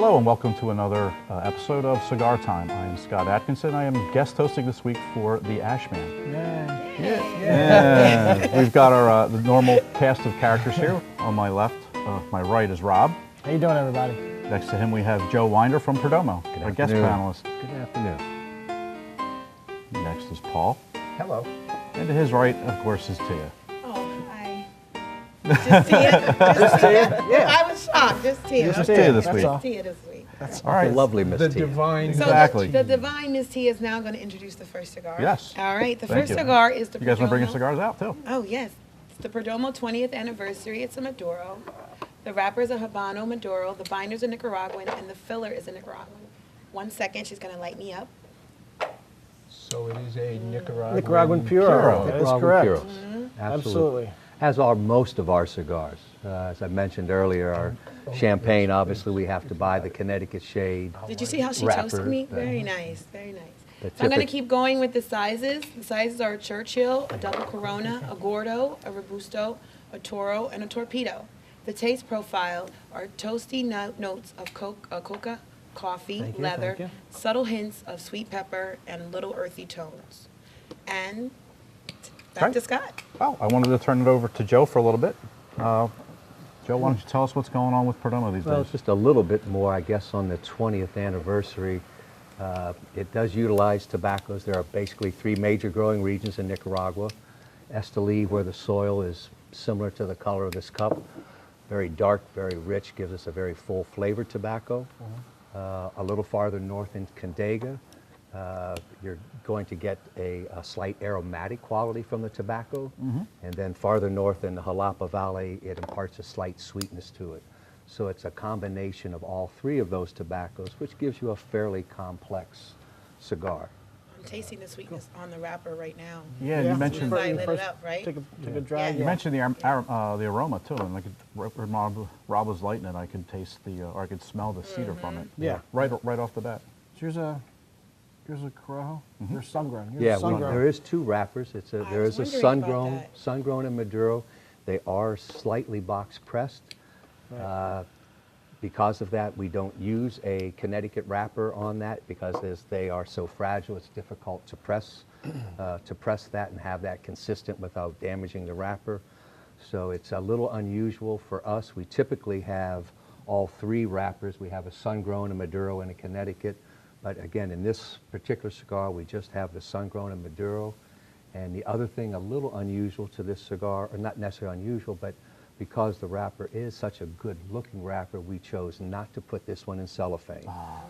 Hello and welcome to another episode of Cigar Time. I am Scott Atkinson. I am guest hosting this week for the Ashman. Yeah. We've got our the normal cast of characters here. On my left, my right is Rob. How you doing, everybody? Next to him we have Joe Winder from Perdomo, our guest panelist. Good afternoon. Next is Paul. Hello. And to his right, of course, is Tia. Oh, hi. Just Tia? Just Tia? Yeah. I was shocked. Just Tia. Just Tia this That's week. all. Tia this week. All right. Lovely Miss The Tia. divine. So Exactly. the divine Miss Tia is now going to introduce the first cigar. Yes. All right. The Thank first you. cigar is the You guys want to bring your Perdomo- cigars out too? Oh, yes. It's the Perdomo 20th anniversary. It's a Maduro. The wrapper is a Habano Maduro. The binder's a Nicaraguan, and the filler is a Nicaraguan. 1 second. She's going to light me up. So it is a Nicaraguan. Nicaraguan Puro. Puro. That is Nicaraguan correct. Puros. Absolutely. As are most of our cigars. As I mentioned earlier, our champagne, obviously, we have to buy the Connecticut shade. Did you see how she Wrapper, toasted me? the- Very nice. Very nice. The So I'm going to typic- keep going with the sizes. The sizes are a Churchill, a double Corona, a Gordo, a Robusto, a Toro, and a Torpedo. The taste profile are toasty notes of coca, coffee, Thank you, leather, thank you. subtle hints of sweet pepper, and little earthy tones. And back Right. to Scott. Well, I wanted to turn it over to Joe for a little bit. Joe, why don't you tell us what's going on with Perdomo these Well, days? just a little bit more, I guess, on the 20th anniversary. It does utilize tobaccos. There are basically 3 major growing regions in Nicaragua. Esteli, where the soil is similar to the color of this cup. Very dark, very rich, gives us a very full flavored tobacco. A little farther north in Condega, you're going to get a slight aromatic quality from the tobacco. And then farther north in the Jalapa Valley, it imparts a slight sweetness to it. So it's a combination of all 3 of those tobaccos, which gives you a fairly complex cigar. I'm tasting the sweetness on the wrapper right now. Yeah, you mentioned Since I lit it up, right? Take a drag. Yeah. You mentioned the aroma too, and I could, when Rob was lighting it, I could taste or I could smell the cedar from it. Yeah. Right off the bat. Here's a Corojo. Here's sun-grown. Here's Yeah, sun-grown. there is 2 wrappers. There was is a wondering about that. sun-grown and Maduro. They are slightly box pressed. Because of that, we don't use a Connecticut wrapper on that because they are so fragile. It's difficult to press that and have that consistent without damaging the wrapper. So it's a little unusual for us. We typically have all 3 wrappers. We have a sun-grown, a Maduro, and a Connecticut. But again, in this particular cigar, we just have the sun-grown and Maduro. And the other thing a little unusual to this cigar, or not necessarily unusual, but because the wrapper is such a good-looking wrapper, we chose not to put this one in cellophane.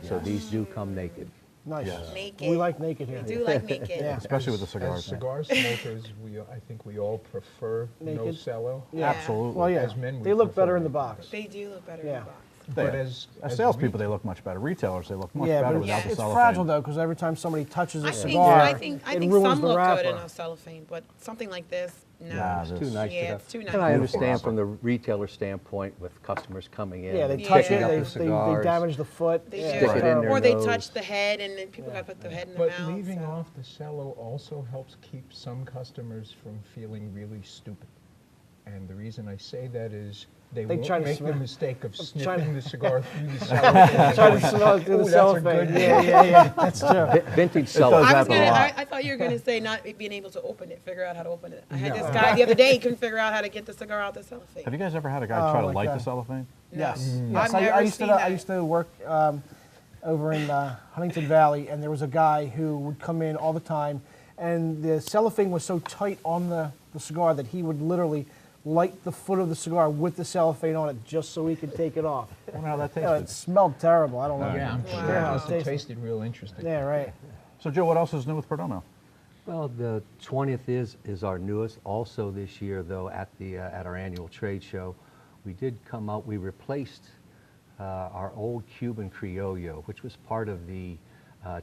So these do come naked. Nice. Naked. We like naked here. We do like naked. Yeah. Especially with the As cigars. cigar smokers, I think we all prefer no Naked. cello. Yeah. Absolutely. Well, yeah. As men, we They look prefer better in the naked. box. They do look better Yeah. in the box. But as salespeople, they look much better. Retailers, they look much Yeah, better but without the it's cellophane. fragile though, because every time somebody touches a I think, cigar, I think it some ruins the look wrapper. good in a cellophane, but something like this, no. Nah, It's this- too nice Yeah, to it's too have. nice. And I Beautiful understand wrapper. from the retailer standpoint with customers coming in. Yeah, they and touch picking it, up they the cigars. damage the foot. They Yeah, do. Stick it in terrible. their Or they nose. touch the head, and then people got to put the head in the But mouth. leaving so. off the cello also helps keep some customers from feeling really stupid. And the reason I say that is they They won't try to make the smell- mistake of trying sniffing to- the cigar through the cellophane. Try to smell it through the Ooh, that's a cellophane. good Yeah, that's true. Vintage cellar. does I, was happen a gonna, lot. I thought you were going to say not being able to open it, figure out how to open it. I had No. this guy the other day, he couldn't figure out how to get the cigar out the cellophane. Have you guys ever had a guy try to like light that. the cellophane? Yes. No. Yes. I've never I used seen to. that. I used to work over in Huntington Valley, and there was a guy who would come in all the time, and the cellophane was so tight on the cigar that he would literally light the foot of the cigar with the cellophane on it just so he could take it off. I wonder how that You know, it tasted. smelled terrible. I don't know. Yeah, I'm Wow. sure Yeah, it it must have tasted- tasted real interesting. Yeah, right. So, Joe, what else is new with Perdomo? Well, the 20th is our newest. Also this year, though, at our annual trade show, we did come out. We replaced our old Cuban Criollo, which was part of the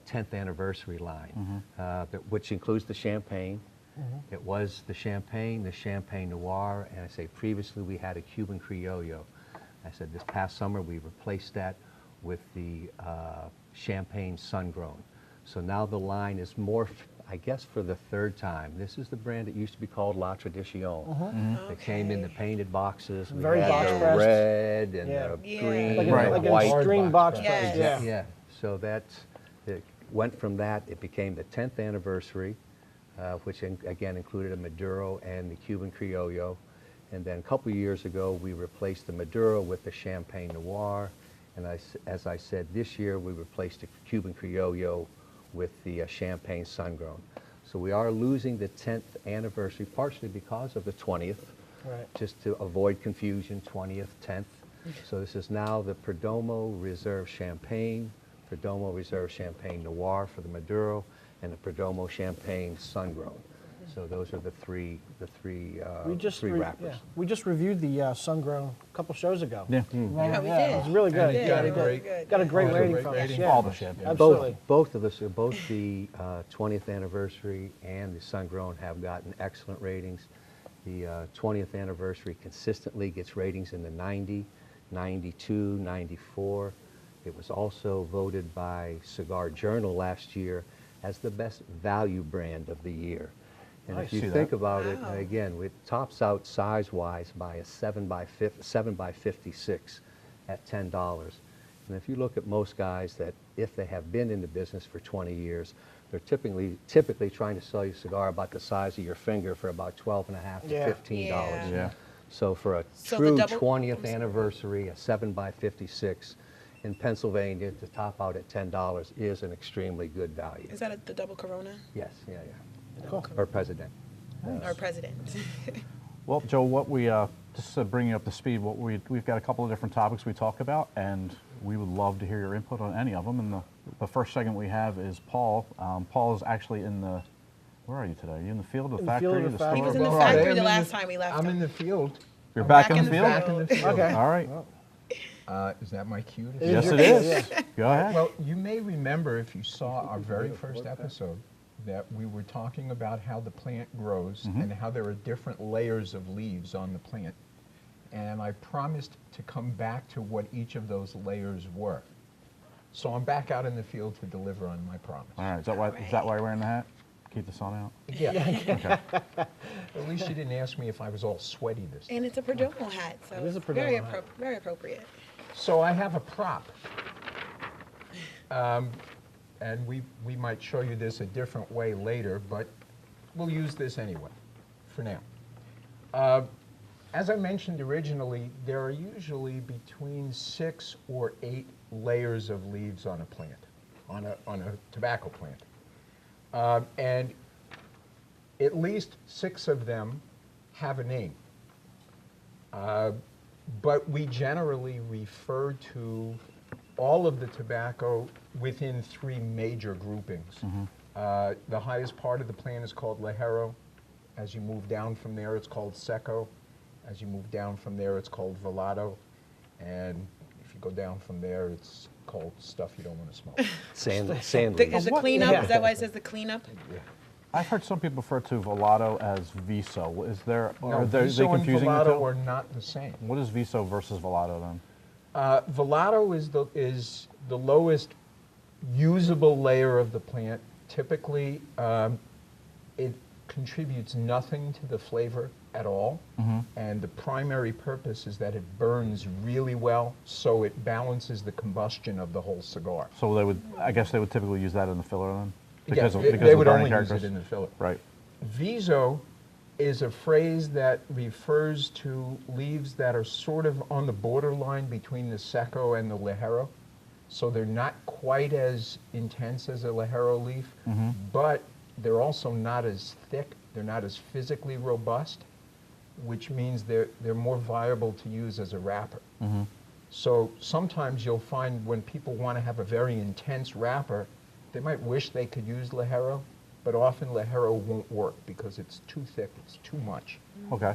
10th anniversary line, which includes the champagne. It was the Champagne Noir, and I say previously we had a Cuban Criollo. I said this past summer we replaced that with the Champagne Sun-Grown. So now the line is morphed, I guess for the third time. This is the brand that used to be called La Tradicion. They came in the painted boxes. We Very had box the pressed. red and Yeah. the Yeah. green Like, and Right. the like an white. extreme box Box press. Yes. Yeah. Yeah, so it went from that, it became the 10th anniversary, which again included a Maduro and the Cuban Criollo. And then a couple of years ago, we replaced the Maduro with the Champagne Noir. And as I said, this year we replaced the Cuban Criollo with the Champagne Sun-Grown. So we are losing the 10th anniversary, partially because of the 20th, Right. just to avoid confusion, 20th, 10th. So this is now the Perdomo Reserve Champagne, Perdomo Reserve Champagne Noir for the Maduro, and the Perdomo Champagne Sun-Grown. So those are the three wrappers. Yeah. We just reviewed the Sun-Grown a couple shows ago. Yeah. Yeah, we It did. was really good. And it Yeah, got a it was great, good. Got a great Also rating great from us. rating. Yeah. All the champagne. Absolutely. Both of us, both the 20th anniversary and the Sun-Grown have gotten excellent ratings. The 20th anniversary consistently gets ratings in the 90, 92, 94. It was also voted by Cigar Journal last year as the best value brand of the year. And I if you see think that. about it, Wow. again, it tops out size-wise by a 7 by 56 at $10. And if you look at most guys that, if they have been in the business for 20 years, they're typically trying to sell you a cigar about the size of your finger for about $12.50 to Yeah. $15. Yeah. Yeah. So for a So the true double- 20th anniversary, a 7 by 56 in Pennsylvania to top out at $10 is an extremely good value. Is that the double Corona? Yes, yeah. Cool. Or President. Or president? Well, Joe, what we just to bring you up to speed, we've got a couple of different topics we talk about, and we would love to hear your input on any of them. And the first segment we have is Paul. Paul is actually in the. Where are you today? Are you in the field, the In the field factory, or the the store? He was in the Well, factory I'm the in last time we left I'm him. in the field. You're I'm back in the field. Back in the field. Okay. All right. Is that my cue? To Yes, say? it is. Go ahead. Well, you may remember if you saw our very first episode that we were talking about how the plant grows and how there are different layers of leaves on the plant. And I promised to come back to what each of those layers were. So I'm back out in the field to deliver on my promise. All right. Is that why you're wearing the hat? Keep the sun out. Yeah. At least you didn't ask me if I was all sweaty this time. And it's a Perdomo hat, so It is a it's very, Perdomo hat. very appropriate. So I have a prop. And we might show you this a different way later, but we'll use this anyway, for now. As I mentioned originally, there are usually between 6 or 8 layers of leaves on a plant, on a tobacco plant. And at least 6 of them have a name. But we generally refer to all of the tobacco within 3 major groupings. The highest part of the plant is called Ligero. As you move down from there, it's called Seco. As you move down from there, it's called Velado. And if you go down from there, it's called stuff you don't want to smoke. Sand Is the what- cleanup? yeah. Is that why it says the cleanup? I've heard some people refer to Velado as Viso. Is there? No, Are they Viso and confusing the Velado two? are not the same. What is Viso versus Velado then? Velado is the lowest usable layer of the plant. Typically, it contributes nothing to the flavor at all, and the primary purpose is that it burns really well, so it balances the combustion of the whole cigar. So I guess they would typically use that in the filler then? Yeah, Because they of would burning only use it characteristics? in the filler. Right. Viso is a phrase that refers to leaves that are sort of on the borderline between the Seco and the Ligero. So they're not quite as intense as a Ligero leaf, but they're also not as thick. They're not as physically robust, which means they're more viable to use as a wrapper. So sometimes you'll find when people want to have a very intense wrapper, they might wish they could use Ligero, but often Ligero won't work because it's too thick, it's too much. Okay.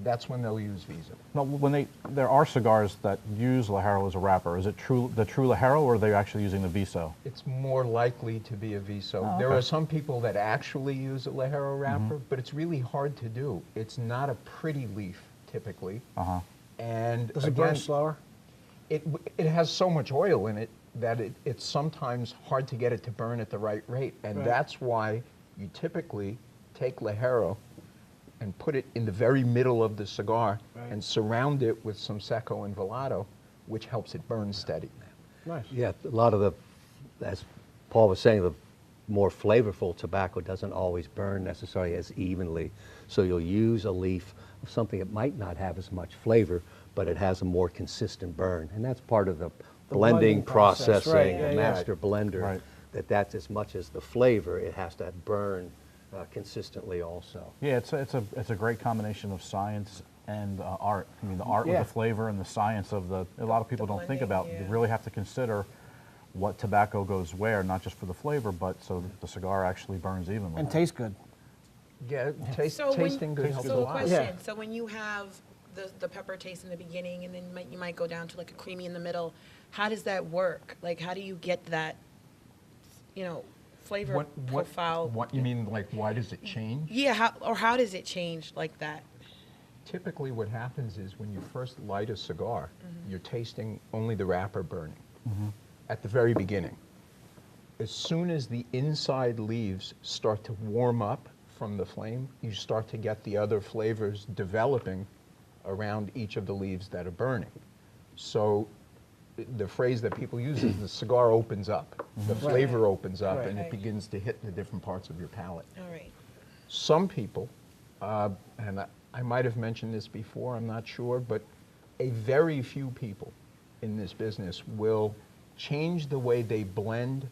That's when they'll use Viso. Now, there are cigars that use Ligero as a wrapper. Is it the true Ligero, or are they actually using the Viso? It's more likely to be a Viso. There are some people that actually use a Ligero wrapper, but it's really hard to do. It's not a pretty leaf, typically. And Does it burn again, slower? it has so much oil in it that it's sometimes hard to get it to burn at the right rate. And Right. that's why you typically take Ligero and put it in the very middle of the cigar and surround it with some Secco and Velato, which helps it burn steady. Nice. Yeah, a lot of the, as Paul was saying, the more flavorful tobacco doesn't always burn necessarily as evenly. So you'll use a leaf of something that might not have as much flavor, but it has a more consistent burn. And that's part of the blending blending process, processing, right, the yeah, yeah. master blender, Right. that's as much as the flavor, it has to burn consistently also. Yeah, it's a great combination of science and art. I mean, the art Yeah. with the flavor and the science of the. A lot of people don't think blending, about. yeah. You really have to consider what tobacco goes where, not just for the flavor, but so that the cigar actually burns evenly. And tastes good. Yeah, So when- tasting good helps a So a lot. question, Yeah. so when you have the pepper taste in the beginning and then you might go down to like a creamy in the middle, how does that work? Like, how do you get that, flavor profile? What you mean, like, why does it change? Yeah, how does it change like that? Typically what happens is when you first light a cigar, you're tasting only the wrapper burning at the very beginning. As soon as the inside leaves start to warm up from the flame, you start to get the other flavors developing around each of the leaves that are burning. So the phrase that people use is the cigar opens up, the flavor opens up, Right. and it Right. begins to hit the different parts of your palate. All right. Some people, and I might have mentioned this before, I'm not sure, but a very few people in this business will change the way they blend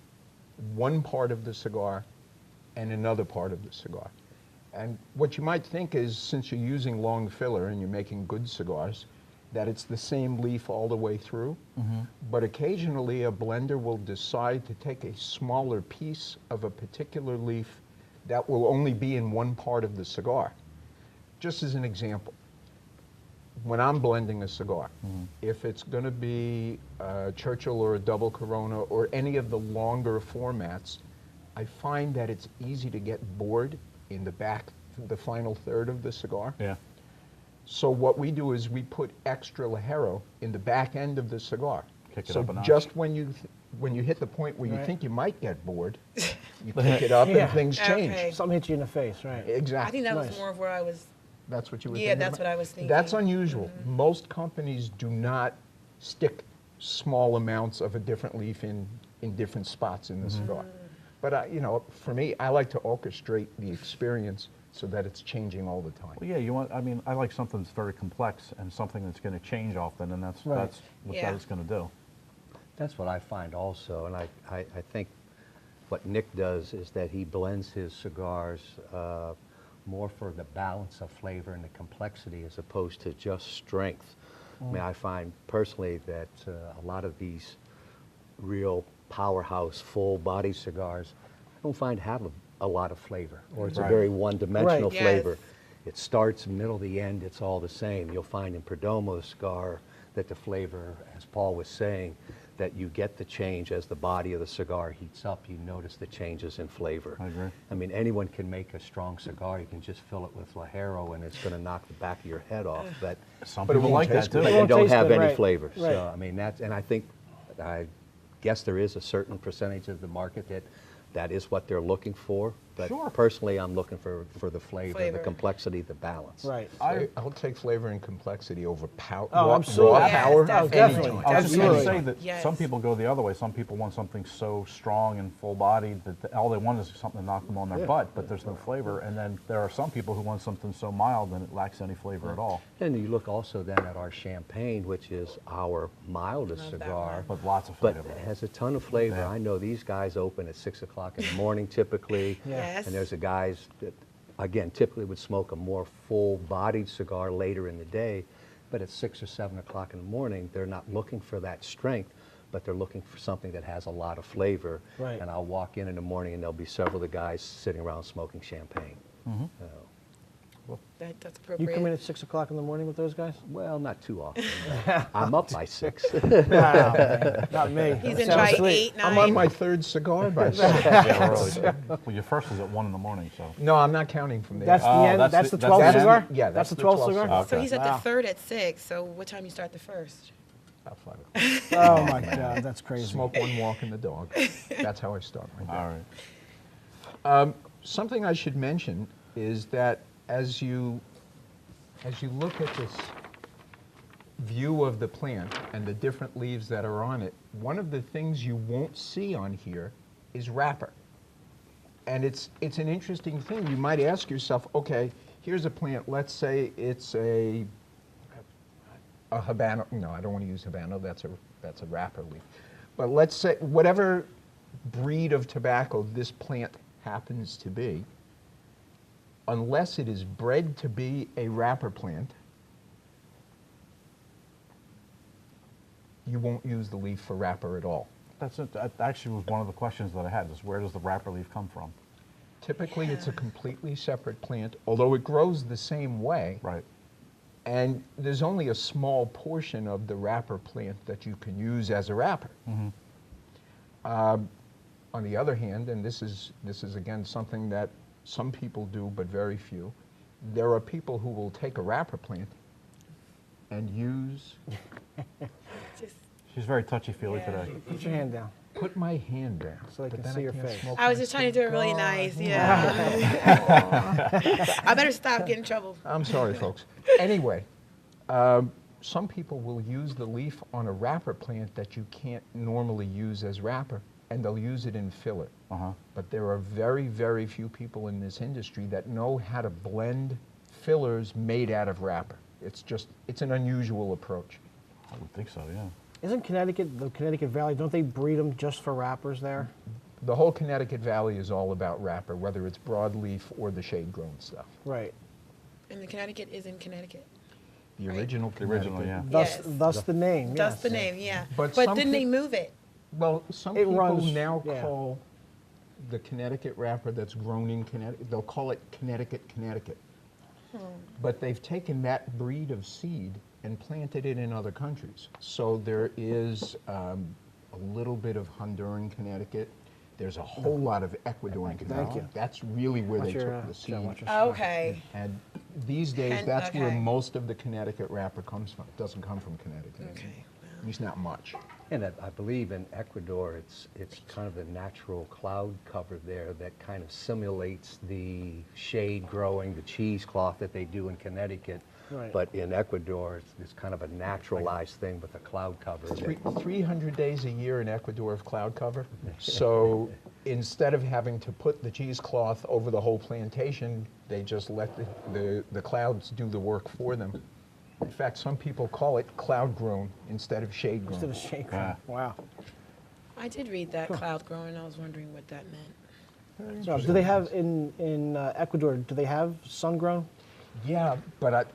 one part of the cigar and another part of the cigar. And what you might think is, since you're using long filler and you're making good cigars, that it's the same leaf all the way through. But occasionally a blender will decide to take a smaller piece of a particular leaf that will only be in one part of the cigar. Just as an example, when I'm blending a cigar, if it's going to be a Churchill or a double Corona or any of the longer formats, I find that it's easy to get bored in the back, the final third of the cigar. Yeah. So what we do is we put extra Ligero in the back end of the cigar. Kick it So up a notch. just when you hit the point where you Right. think you might get bored, you pick it up Yeah. and things change. Okay. Something hits you in the face, right? Exactly. I think that was Nice. more of where I was. That's what you were Yeah, thinking that's about? what I was thinking. That's unusual. Most companies do not stick small amounts of a different leaf in different spots in the cigar. But for me, I like to orchestrate the experience so that it's changing all the time. Well, yeah, I like something that's very complex and something that's going to change often, and that's Right. that's what Yeah. that is going to do. That's what I find also, and I think what Nick does is that he blends his cigars more for the balance of flavor and the complexity as opposed to just strength. I mean, I find personally that a lot of these real powerhouse, full-body cigars, I don't find have a lot of flavor, or it's Right. a very one-dimensional Right. flavor. Yes. It starts, middle, the end, it's all the same. You'll find in Perdomo cigar that the flavor, as Paul was saying, that you get the change as the body of the cigar heats up, you notice the changes in flavor. I agree. I mean, anyone can make a strong cigar. You can just fill it with Ligero and it's going to knock the back of your head off. But Some But it people won't like that taste too. good. but It they won't don't taste have good, any right, flavor. right. So, I mean, and I guess there is a certain percentage of the market that is what they're looking for. But Sure. personally, I'm looking for the flavor, the Flavor. complexity, the balance. Right. I'll take flavor and complexity over power. Oh, raw absolutely. raw Yes, power. definitely. Definitely. anytime. I was just going to Absolutely. say that Yes. some people go the other way. Some people want something so strong and full-bodied that all they want is something to knock them on their Yeah. butt, but there's no flavor. And then there are some people who want something so mild that it lacks any flavor at all, And you look also then at our champagne, which is our mildest Love that cigar. one. but lots of But flavor. it has a ton of flavor. Yeah. I know these guys open at 6 o'clock in the morning typically. Yes. And there's a guys that, again, typically would smoke a more full-bodied cigar later in the day. But at 6 or 7 o'clock in the morning, they're not looking for that strength, but they're looking for something that has a lot of flavor. Right. And I'll walk in the morning and there'll be several of the guys sitting around smoking champagne. So, That's You appropriate. come in at 6 o'clock in the morning with those guys? well, not too often. I'm up by 6. Not me. He's I'm in sound by asleep. 8, 9. I'm on my third cigar by Yeah, early. Well, your first was at 1 in the morning, so. No, I'm not counting from there. That's the Oh, end. that's That's the- the that's 12th the cigar? end? Yeah, That's that's the the 12th 12th cigar? cigar. So he's at Wow. the third at 6. So what time you start the first? About 5 o'clock. Oh my God, that's crazy. Smoke one, walking the dog. That's how I start my day. All right. something I should mention is that as you look at this view of the plant and the different leaves that are on it, one of the things you won't see on here is wrapper. And it's an interesting thing. You might ask yourself, okay, here's a plant, let's say it's a Habano. No, I don't want to use Habano, that's a wrapper leaf. But let's say whatever breed of tobacco this plant happens to be, unless it is bred to be a wrapper plant, you won't use the leaf for wrapper at all. That's it. That actually was one of the questions that I had, is where does the wrapper leaf come from? Typically, it's a completely separate plant, although it grows the same way. Right. And there's only a small portion of the wrapper plant that you can use as a wrapper. On the other hand, and this is again something that some people do, but very few, there are people who will take a wrapper plant and use, Just- She's very touchy-feely Yeah. today. Put your hand down. put my hand down. So I but can then see your can't face. smoke I was my just trying to do it really cigar. nice, yeah. I better stop getting in trouble. I'm sorry, folks. Anyway, some people will use the leaf on a wrapper plant that you can't normally use as wrapper, and they'll use it in filler. But there are very, very few people in this industry that know how to blend fillers made out of wrapper. It's an unusual approach. I would think so, yeah. Isn't Connecticut, the Connecticut Valley, don't they breed them just for wrappers there? The whole Connecticut Valley is all about wrapper, whether it's broadleaf or the shade-grown stuff. Right. And the Connecticut is in Connecticut. The Right. original The original, Connecticut. yeah. Thus, Yes. thus the name. That's yes. the name, yeah. But But some didn't they peop- move it? Well, some It people runs- now yeah. call the Connecticut wrapper that's grown in Connecticut, they'll call it Connecticut, Connecticut. But they've taken that breed of seed and planted it in other countries. So there is a little bit of Honduran Connecticut. There's a whole lot of Ecuadorian Connecticut. you. That's really where Watch they your, took the Joe, seed. watch your spot. Okay. And these days, And- that's where okay. most of the Connecticut wrapper comes from. It doesn't come from Connecticut. anymore. Okay. At least not much. And I believe in Ecuador, it's kind of the natural cloud cover there that kind of simulates the shade growing, the cheesecloth that they do in Connecticut. Right. But in Ecuador, it's kind of a naturalized thing with a cloud cover. that- 300 days a year in Ecuador of cloud cover. So instead of having to put the cheesecloth over the whole plantation, they just let the clouds do the work for them. In fact, some people call it cloud grown instead of shade Instead grown. of shake. Yeah. Wow. I did read that cloud growing. I was wondering what that meant. So, do they have in Ecuador? Do they have sun grown? Yeah, but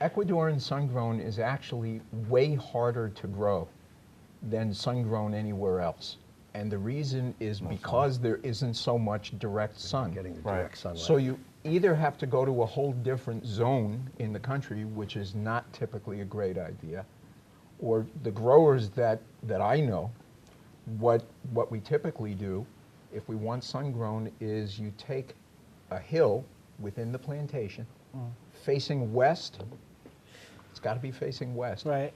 Ecuadorian sun-grown is actually way harder to grow than sun-grown anywhere else. And the reason is because there isn't so much direct sun. Getting the Right. direct sunlight. So you either have to go to a whole different zone in the country, which is not typically a great idea, or the growers that I know, what we typically do, if we want sun-grown, is you take a hill within the plantation, facing west. It's got to be facing west. Right.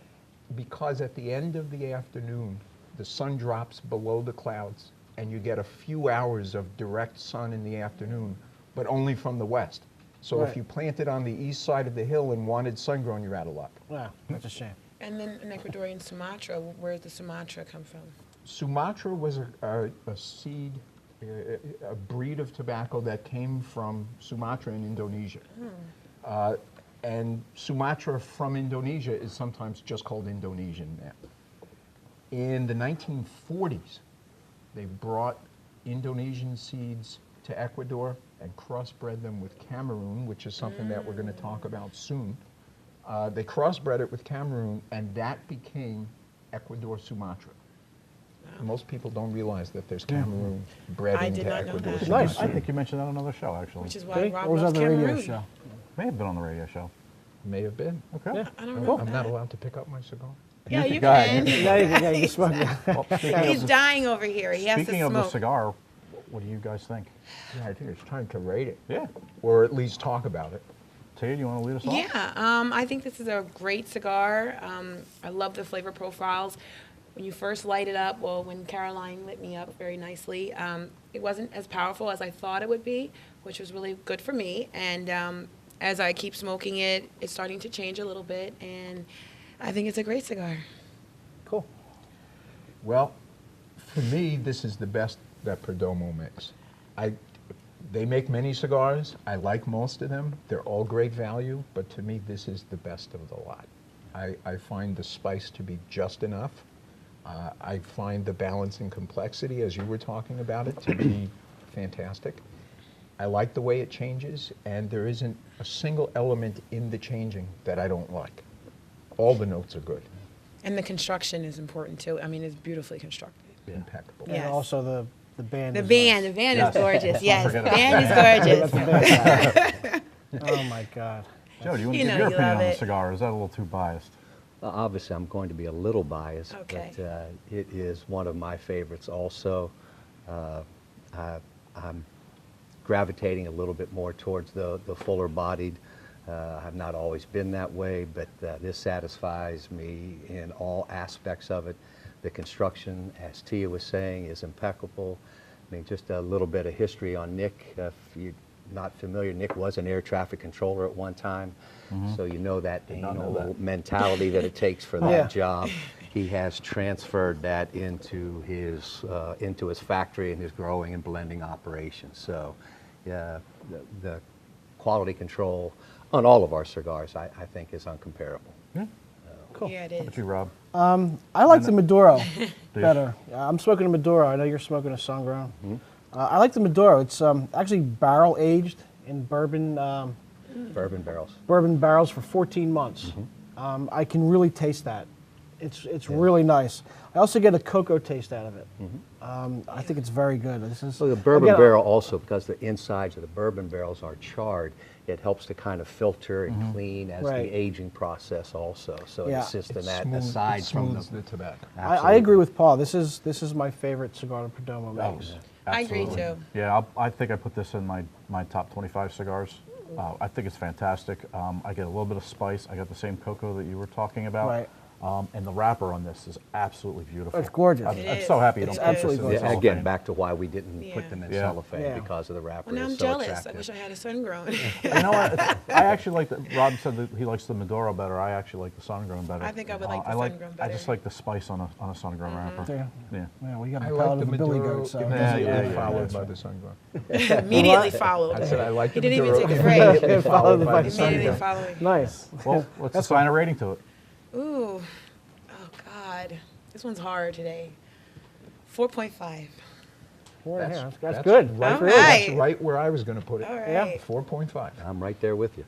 Because at the end of the afternoon, the sun drops below the clouds, and you get a few hours of direct sun in the afternoon, but only from the west. So Right. if you planted on the east side of the hill and wanted sun-grown, you're out of luck. Wow. That's a shame. And then in Ecuadorian Sumatra, where does the Sumatra come from? Sumatra was a seed, a breed of tobacco that came from Sumatra in Indonesia. And Sumatra from Indonesia is sometimes just called Indonesian now. In the 1940s, they brought Indonesian seeds to Ecuador and crossbred them with Cameroon, which is something that we're going to talk about soon. They crossbred it with Cameroon, and that became Ecuador Sumatra. Most people don't realize that there's Cameroon bred I into did not know Ecuador that. Sumatra. Nice. I think you mentioned that on another show, actually. Which is why Okay. Rob Or was loves that the radio Cameroon. show? May have been on the radio show. May have been. Okay. Yeah. I don't know. I'm not allowed to pick up my cigar. Yeah, you Go ahead. can. Yeah, you smoke. Well, He's dying over here. He has to speaking of the smoke. cigar, what do you guys think? Yeah, I think it's time to rate it, Yeah. or at least talk about it. Tia, you want to lead us off? Yeah, I think this is a great cigar. I love the flavor profiles. when you first light it up, well, when Caroline lit me up very nicely, it wasn't as powerful as I thought it would be, which was really good for me. And as I keep smoking it, it's starting to change a little bit, and I think it's a great cigar. Cool. Well, for me, this is the best that Perdomo makes. They make many cigars. I like most of them. They're all great value, but to me, this is the best of the lot. I find the spice to be just enough. I find the balance and complexity, as you were talking about it, to be fantastic. I like the way it changes, and there isn't a single element in the changing that I don't like. All the notes are good. And the construction is important too. I mean, it's beautifully constructed. Impeccable. And Yes. also the band. The is band, nice. the band Yes. is gorgeous. Yes, forget the about band is gorgeous. Oh my God. Joe, do you want to You give know your you opinion love on the it. cigar? Or is that a little too biased? Obviously, I'm going to be a little biased, Okay. but it is one of my favorites also. I'm gravitating a little bit more towards the fuller bodied. I've not always been that way, but this satisfies me in all aspects of it. The construction, as Tia was saying, is impeccable. I mean, just a little bit of history on Nick. If you're not familiar, Nick was an air traffic controller at one time, so you know that not know anal that. mentality that it takes for that Yeah. job. He has transferred that into his factory and his growing and blending operations. So, yeah, the quality control on all of our cigars, I think, is uncomparable. Cool. Yeah, it How is. about you, Rob? I like the Maduro Do you? better. I'm smoking a Maduro. I know you're smoking a Sangron. I like the Maduro. It's actually barrel aged in bourbon Bourbon barrels. bourbon barrels for 14 months. I can really taste that. It's really nice. I also get a cocoa taste out of it. I think it's very good. This is So the bourbon again, barrel also, because the insides of the bourbon barrels are charred, it helps to kind of filter and clean as Right. the aging process also. So Yeah. it assists in It that smooths- aside it from smooths the tobacco. I agree with Paul. This is my favorite cigar that Perdomo makes. I agree, Absolutely. too. Yeah, I think I put this in my top 25 cigars. I think it's fantastic. I get a little bit of spice. I got the same cocoa that you were talking about. Right. And the wrapper on this is absolutely beautiful. It's gorgeous. I'm, It I'm is. so happy you It's don't put this absolutely in gorgeous. Yeah, cellophane. again, back to why we didn't Yeah. put them in Yeah. cellophane Yeah. because of the wrapper. Well, now is I'm so jealous. I attractive. wish I had a sun grown. You know what? I actually like the. Rob said that he likes the Maduro better. I actually like the sun-grown better. I think I would like the I sun-grown I just better. like the spice on a sun-grown wrapper. Yeah. Yeah. Yeah, we got I a like palate the of a billy Maduro goat, so immediately yeah. followed by the sun-grown. Immediately followed. I said I like He the didn't even Maduro take a break. immediately followed by the Immediately sun-grown. following. nice. Well, let's assign a rating to it. Ooh. Oh, God. This one's hard today. 4.5. That's good. Right, All that's right. right where I was going to put it. All Yeah. right. 4.5. I'm right there with you.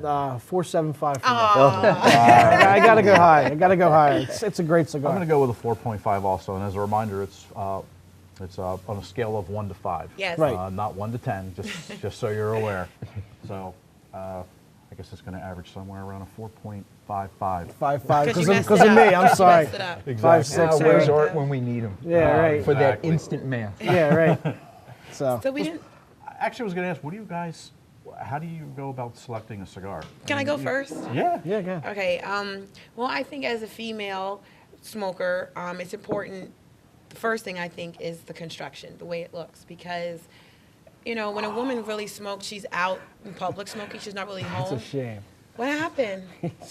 4.75 for me. Aw. I gotta go high. I gotta go high. It's a great cigar. I'm going to go with a 4.5 also. And as a reminder, it's on a scale of 1 to 5. Yes. Right. Not 1 to 10, just so you're aware. So I guess it's going to average somewhere around a 4.55. 5.5 Because you messed because it of me. up. I'm You sorry. messed it up. 5, Now, 6, where's 8. Art when we need him? Yeah, right. For that Exactly. instant math. Yeah, right. So So we didn't. Actually, I was going to ask, how do you go about selecting a cigar? Can I go first? Yeah. yeah, go ahead. Okay. Well, I think as a female smoker, it's important. The first thing I think is the construction, the way it looks, because you know when a woman really smokes, she's out in public smoking. She's not really It's home. a shame. What happened?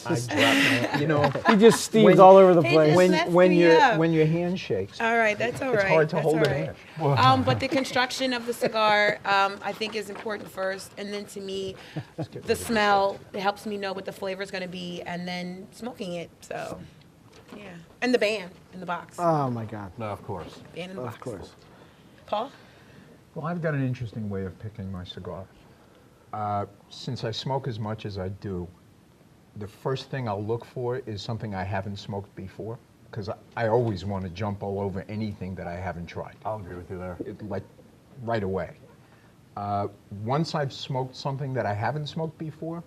I dropped my, you know, He just steams When- all over the He place. just- messed when me your up. when your hand shakes, All right, that's all right. it's hard to That's hold all it right. in. But the construction of the cigar, I think, is important first, and then to me, the smell. It helps me know what the flavor is going to be, and then smoking it. So, yeah, and the band in the box. Oh my God. No, of course. Band in the box. Of course. Paul. Well, I've got an interesting way of picking my cigar. Since I smoke as much as I do, the first thing I'll look for is something I haven't smoked before, because I always want to jump all over anything that I haven't tried. I'll agree with you there. Like right away. Once I've smoked something that I haven't smoked before,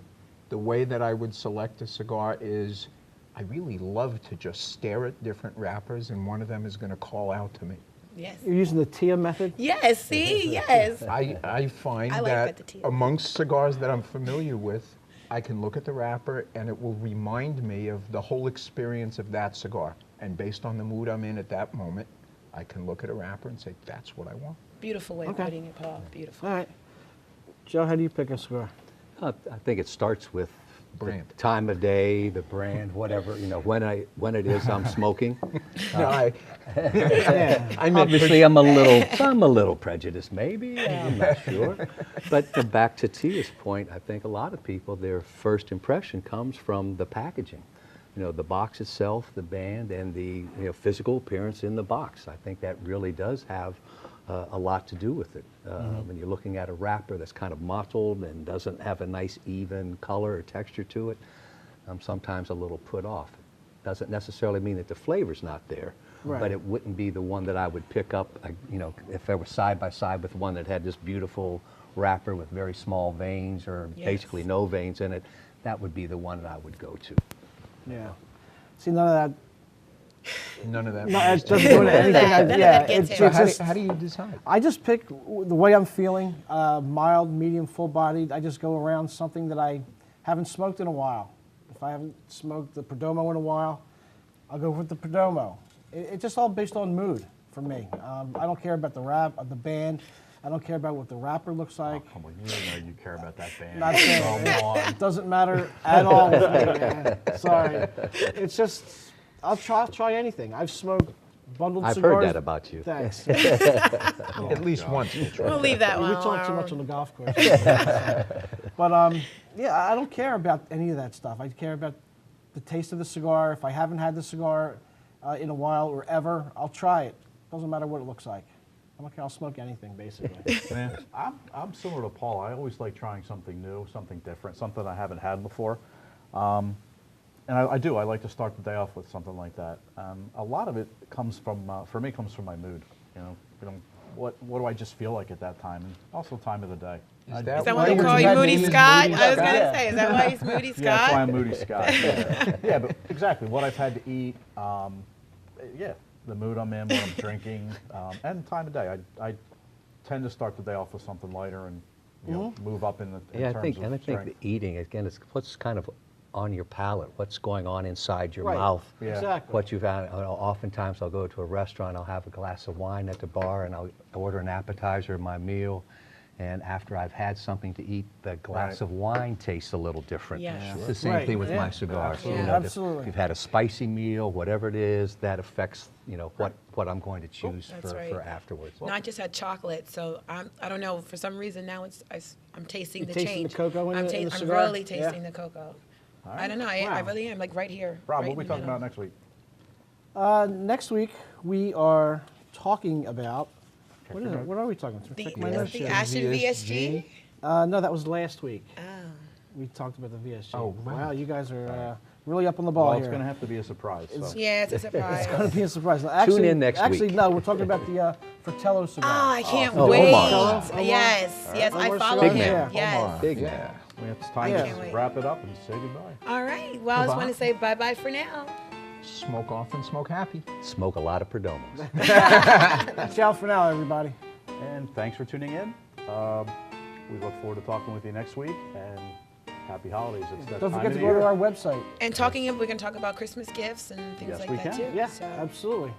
the way that I would select a cigar is I really love to just stare at different wrappers, and one of them is going to call out to me. Yes. You're using the Tia method? Yes. See. Yes. I find I like that that the tea- amongst cigars that I'm familiar with, I can look at the wrapper and it will remind me of the whole experience of that cigar. And based on the mood I'm in at that moment, I can look at a wrapper and say, that's what I want. Beautiful way of Okay. putting it, Paul. Beautiful. All right. Joe, how do you pick a cigar? I think it starts with Brand. the time of day, the brand, whatever, when it is I'm smoking. No, I meant Obviously, I'm a little prejudiced, maybe. I'm not sure. But back to Tia's point, I think a lot of people, their first impression comes from the packaging. The box itself, the band, and the physical appearance in the box. I think that really does have a lot to do with it. When you're looking at a wrapper that's kind of mottled and doesn't have a nice even color or texture to it, I'm sometimes a little put off. Doesn't necessarily mean that the flavor's not there, Right. but it wouldn't be the one that I would pick up, if I were side by side with one that had this beautiful wrapper with very small veins or Yes. basically no veins in it. That would be the one that I would go to. Yeah. See, none of that. none of that. No, it matters. doesn't do anything. None of that gets it's him. just, How do you decide? I just pick the way I'm feeling, mild, medium, full-bodied. I just go around something that I haven't smoked in a while. If I haven't smoked the Perdomo in a while, I'll go with the Perdomo. It's just all based on mood for me. I don't care about the wrap, the band. I don't care about what the wrapper looks like. Come on, you know you care about that band. Not saying Come on. it doesn't matter at all with me, man. Sorry. It's just, I'll try anything. I've smoked bundled I've cigars. heard that about you. Thanks. At least once. We'll try. We'll leave that We one talk too alone. much on the golf course. But yeah, I don't care about any of that stuff. I care about the taste of the cigar. If I haven't had the cigar in a while or ever, I'll try it. Doesn't matter what it looks like. I don't care. I'll smoke anything, basically. Man, I'm similar to Paul. I always like trying something new, something different, something I haven't had before. And I do. I like to start the day off with something like that. A lot of it comes from, for me, comes from my mood. What do I just feel like at that time, and also time of the day. Is Is that why why they your call you name Moody is Scott? Moody I was Scott? going to say, is that why he's Moody Scott? Yeah, that's why I'm Moody Scott. Yeah, but exactly what I've had to eat. Yeah, the mood I'm in, what I'm drinking, and time of day. I tend to start the day off with something lighter and move up in Yeah, I terms think, of and I think strength. the eating, again, is what's kind of on your palate, what's going on inside your Right. mouth. Yeah. Exactly. What you've had. Oftentimes I'll go to a restaurant, I'll have a glass of wine at the bar, and I'll order an appetizer, my meal, and after I've had something to eat, the glass Right. of wine tastes a little different. Yes. Yeah. It's the same Right, thing with yeah. my cigars. Absolutely. You know, Absolutely. If you've had a spicy meal, whatever it is, that affects, what I'm going to choose That's right. for afterwards. No, I just had chocolate, so I don't know. For some reason now I'm tasting You're the tasting the change. cocoa in I'm, the I'm cigar? really Yeah. tasting the cocoa. All I right. don't know. I Wow. really am, like right here. Rob, right what are we in the talking middle. about next week? Next week, we are talking about, what are we talking about? The, Check my notes the here. Ashen VSG. No, that was last week. Oh. We talked about the VSG. Oh, right. Wow, you guys are really up on the ball Well, here. it's going to have to be a surprise. So. Yeah, it's a surprise. It's going to be a surprise. Actually, in next actually, week. no, we're talking about the Fratello cigar. Oh, I can't Oh, wait. Omar. Omar. Yes, yes, I Omar follow cigar. Big him. man. Yes. Omar. Big Yeah. man. It's time I to can't wait. wrap it up and say goodbye. All right. Well, I just want to Goodbye. say bye-bye for now. Smoke off and smoke happy. Smoke a lot of Perdomos. Ciao for now, everybody. And thanks for tuning in. We look forward to talking with you next week, and happy holidays. It's that Don't time forget of to the go to year. our website. And we can talk about Christmas gifts and things Yes, like we that can. too. Yeah, So, absolutely.